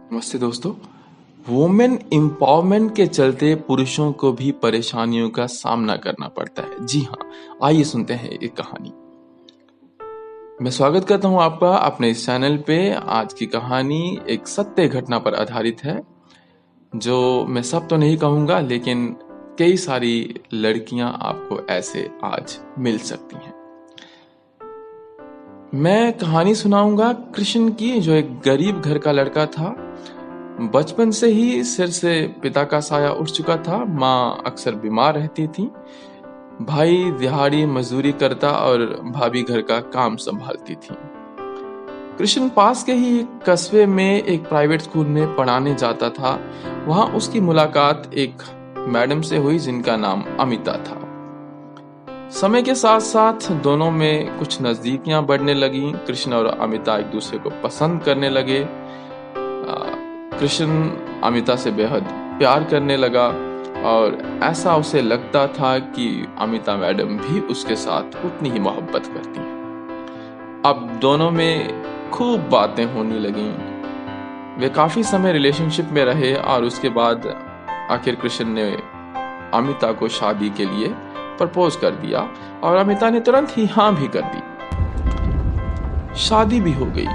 नमस्ते दोस्तों। Women empowerment के चलते पुरुषों को भी परेशानियों का सामना करना पड़ता है। जी हाँ, आइए सुनते हैं एक कहानी। मैं स्वागत करता हूं आपका अपने इस चैनल पे। आज की कहानी एक सत्य घटना पर आधारित है, जो मैं सब तो नहीं कहूंगा, लेकिन कई सारी लड़कियां आपको ऐसे आज मिल सकती हैं। मैं कहानी सुनाऊंगा कृष्ण की, जो एक गरीब घर का लड़का था। बचपन से ही सिर से पिता का साया उठ चुका था। माँ अक्सर बीमार रहती थी, भाई दिहाड़ी मजदूरी करता और भाभी घर का काम संभालती थी। कृष्ण पास के ही एक कस्बे में एक प्राइवेट स्कूल में पढ़ाने जाता था। वहां उसकी मुलाकात एक मैडम से हुई जिनका नाम अमिता था। समय के साथ साथ दोनों में कुछ नजदीकियां बढ़ने लगी। कृष्ण और अमिता एक दूसरे को पसंद करने लगे। कृष्ण अमिता से बेहद प्यार करने लगा और ऐसा उसे लगता था कि अमिता मैडम भी उसके साथ उतनी ही मोहब्बत करती हैं। अब दोनों में खूब बातें होने लगीं। वे काफी समय रिलेशनशिप में रहे और उसके बाद आखिर कृष्ण ने अमिता को शादी के लिए प्रपोज कर दिया और अमिता ने तुरंत ही हाँ भी कर दी। शादी भी हो गई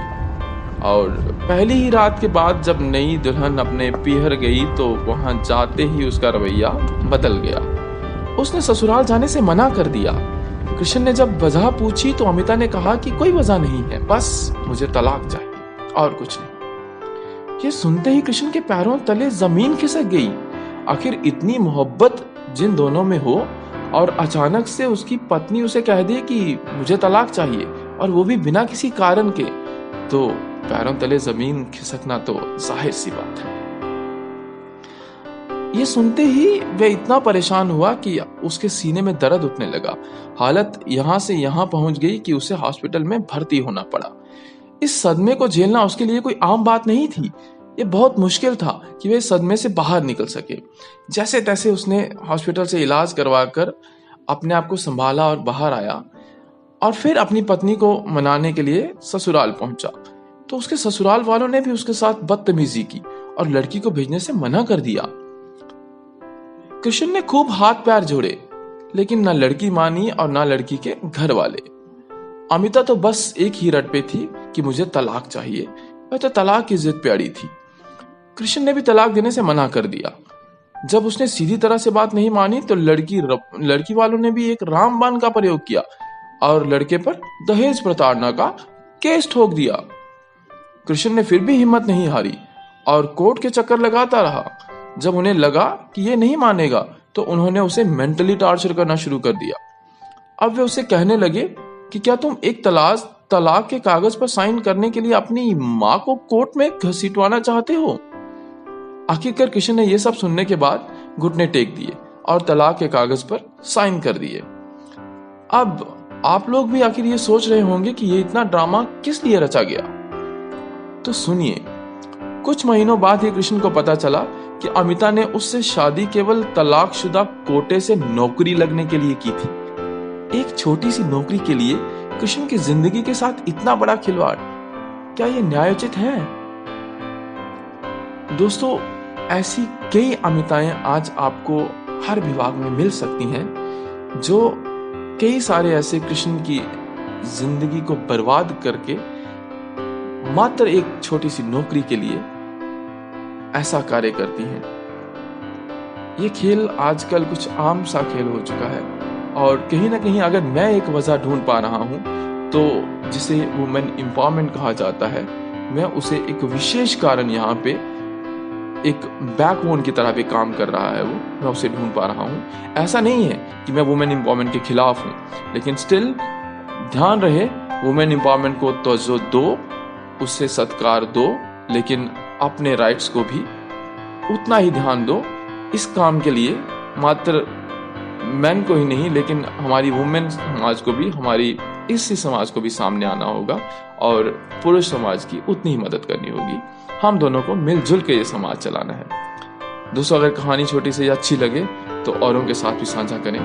और पहली ही रात के बाद जब नई दुल्हन अपने पीहर गई तो वहां जाते ही उसका रवैया बदल गया। उसने ससुराल जाने से मना कर दिया। कृष्ण ने जब वजह पूछी तो अमिता ने कहा कि कोई वजह नहीं है, बस मुझे तलाक चाहिए और कुछ नहीं। ये सुनते ही कृष्ण के पैरों तले जमीन खिसक गई। आखिर इतनी मोहब्बत जिन दोनों में हो और अचानक से उसकी पत्नी उसे कह दे कि मुझे तलाक चाहिए, और वो भी बिना किसी कारण के, तो पैरों तले जमीन खिसकना तो जाहिर सी बात है। ये सुनते ही वह इतना परेशान हुआ कि उसके सीने में दर्द उठने लगा। हालत यहां से यहां पहुंच गई कि उसे हॉस्पिटल में भर्ती होना पड़ा। इस सदमे को झेलना उसके लिए कोई आम बात नहीं थी। ये बहुत मुश्किल था कि वह सदमे से बाहर निकल सके। जैसे तैसे उसने हॉस्पिटल से इलाज करवाकर अपने आप को संभाला और बाहर आया, और फिर अपनी पत्नी को मनाने के लिए ससुराल पहुंचा। तो उसके ससुराल वालों ने भी उसके साथ बदतमीजी की और लड़की को भेजने से मना कर दिया। कृष्ण ने खूब हाथ पैर जोड़े, लेकिन ना लड़की मानी और ना लड़की के घर वाले। अमिता तो बस एक ही रट पे थी कि मुझे तलाक चाहिए। वह तो तलाक की जिद पे अड़ी थी। कृष्ण ने भी तलाक देने से मना कर दिया। जब उसने सीधी तरह से बात नहीं मानी तो लड़की वालों ने भी एक रामबाण का प्रयोग किया और लड़के पर दहेज प्रताड़ना का केस ठोक दिया। कृष्ण ने फिर भी हिम्मत नहीं हारी और कोर्ट के चक्कर लगाता रहा। जब उन्हें लगा कि ये नहीं मानेगा तो उन्होंने उसे मेंटली टॉर्चर करना शुरू कर दिया। अब वे उसे कहने लगे कि क्या तुम एक तलाक के कागज पर साइन करने के लिए अपनी माँ को कोर्ट में घसीटवाना चाहते हो? आखिरकार कृष्ण ने यह सब सुनने के बाद घुटने टेक दिए और तलाक के कागज पर साइन कर दिए। अब आप लोग भी आखिर ये सोच रहे होंगे कि ये इतना ड्रामा किस लिए रचा गया। तो सुनिए, कुछ महीनों बाद ही कृष्ण को पता चला कि अमिता ने उससे शादी केवल तलाकशुदा कोटे से नौकरी लगने के लिए की थी। एक छोटी सी नौकरी के लिए कृष्ण की जिंदगी के साथ इतना बड़ा खिलवाड़, क्या यह न्यायोचित है? दोस्तों, ऐसी कई अमिताएं आज आपको हर विभाग में मिल सकती हैं, जो कई सारे ऐसे कृष्ण की जिंदगी को बर्बाद करके मात्र एक छोटी सी नौकरी के लिए ऐसा कार्य करती हैं। ये खेल आजकल कुछ आम सा खेल हो चुका है और कहीं ना कहीं अगर मैं एक वजह ढूंढ पा रहा हूं तो जिसे वुमेन एम्पावरमेंट कहा जाता है, मैं उसे एक विशेष कारण यहाँ पे एक बैकबोन की तरह भी काम कर रहा है, वो मैं उसे ढूंढ पा रहा हूँ। ऐसा नहीं है कि मैं वुमेन एम्पावरमेंट के खिलाफ हूँ, लेकिन स्टिल ध्यान रहे, वुमेन एम्पावरमेंट को तवज्जो दो, उससे सत्कार दो, लेकिन अपने राइट्स को भी उतना ही ध्यान दो। इस काम के लिए मात्र मैन को ही नहीं, लेकिन हमारी वुमेन समाज को भी, हमारी इसी समाज को भी सामने आना होगा और पुरुष समाज की उतनी ही मदद करनी होगी। हम दोनों को मिलजुल के ये समाज चलाना है। दोस्तों, अगर कहानी छोटी सी अच्छी लगे तो औरों के साथ भी साझा करें।